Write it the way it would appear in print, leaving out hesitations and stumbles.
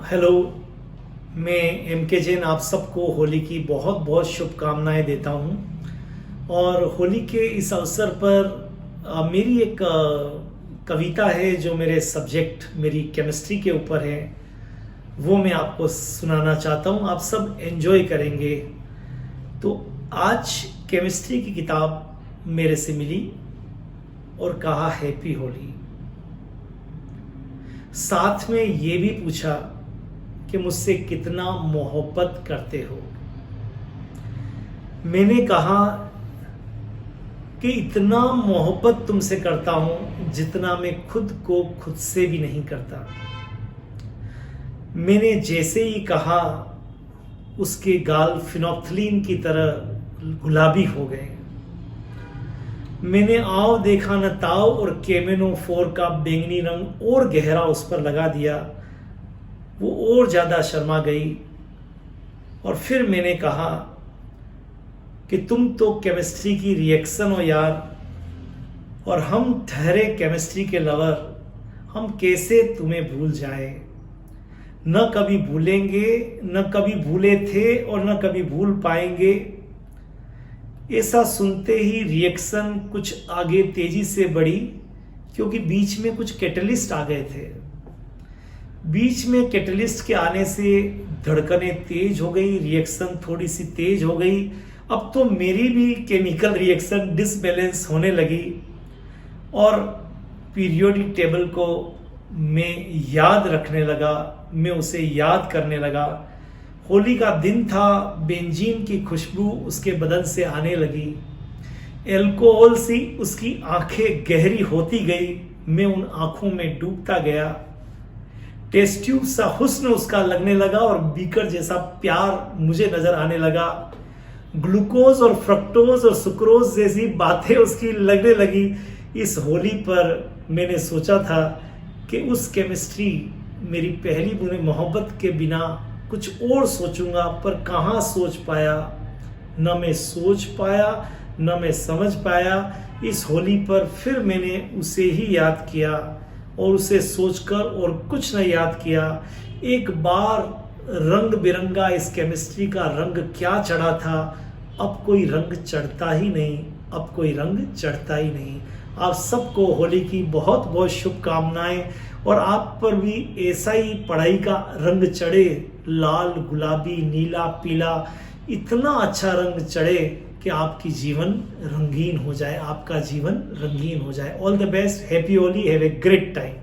Hello. मैं M के जैन आप सबको होली की बहुत बहुत शुभकामनाएं देता हूं। और होली के इस अवसर पर मेरी एक कविता है जो मेरे सब्जेक्ट मेरी केमिस्ट्री के ऊपर है, वो मैं आपको सुनाना चाहता हूं। आप सब एंजॉय करेंगे। तो आज केमिस्ट्री की किताब मेरे से मिली और कहा हैप्पी होली। साथ में ये भी पूछा कि मुझसे कितना मोहब्बत करते हो। मैंने कहा कि इतना मोहब्बत तुमसे करता हूं जितना मैं खुद को खुद से भी नहीं करता। मैंने जैसे ही कहा उसके गाल फिनोप्थलीन की तरह गुलाबी हो गए। मैंने आव देखा न ताव और केमेनो 4 का बैंगनी रंग और गहरा उस पर लगा दिया। वो और ज्यादा शर्मा गई और फिर मैंने कहा कि तुम तो केमिस्ट्री की रिएक्शन हो यार, और हम ठहरे केमिस्ट्री के लवर, हम कैसे तुम्हें भूल जाए। न कभी भूलेंगे, न कभी भूले थे और न कभी भूल पाएंगे। ऐसा सुनते ही रिएक्शन कुछ आगे तेजी से बढ़ी, क्योंकि बीच में कुछ कैटलिस्ट आ गए थे। बीच में कैटलिस्ट के आने से धड़कनें तेज हो गई, रिएक्शन थोड़ी सी तेज हो गई। अब तो मेरी भी केमिकल रिएक्शन डिसबैलेंस होने लगी और पीरियोडिक टेबल को मैं याद रखने लगा, मैं उसे याद करने लगा। होली का दिन था, बेंजीन की खुशबू उसके बदन से आने लगी। एल्कोहल सी उसकी आंखें गहरी होती गई, मैं उन आंखों में डूबता गया। टेस्ट ट्यूब सा हुस्न उसका लगने लगा और बीकर जैसा प्यार मुझे नजर आने लगा। ग्लूकोज और फ्रक्टोज और सुक्रोज जैसी बातें उसकी लगने लगी। इस होली पर मैंने सोचा था कि उस केमिस्ट्री मेरी पहली मोहब्बत के बिना कुछ और सोचूंगा, पर कहाँ सोच पाया। न मैं सोच पाया, न मैं समझ पाया। इस होली पर फिर मैंने उसे ही याद किया और उसे सोचकर और कुछ न याद किया। एक बार रंग बिरंगा इस केमिस्ट्री का रंग क्या चढ़ा था, अब कोई रंग चढ़ता ही नहीं, अब कोई रंग चढ़ता ही नहीं। आप सबको होली की बहुत बहुत शुभकामनाएं, और आप पर भी ऐसा ही पढ़ाई का रंग चढ़े, लाल गुलाबी नीला पीला, इतना अच्छा रंग चढ़े कि आपकी जीवन रंगीन हो जाए, आपका जीवन रंगीन हो जाए। All the best, happy Holi, have a great time.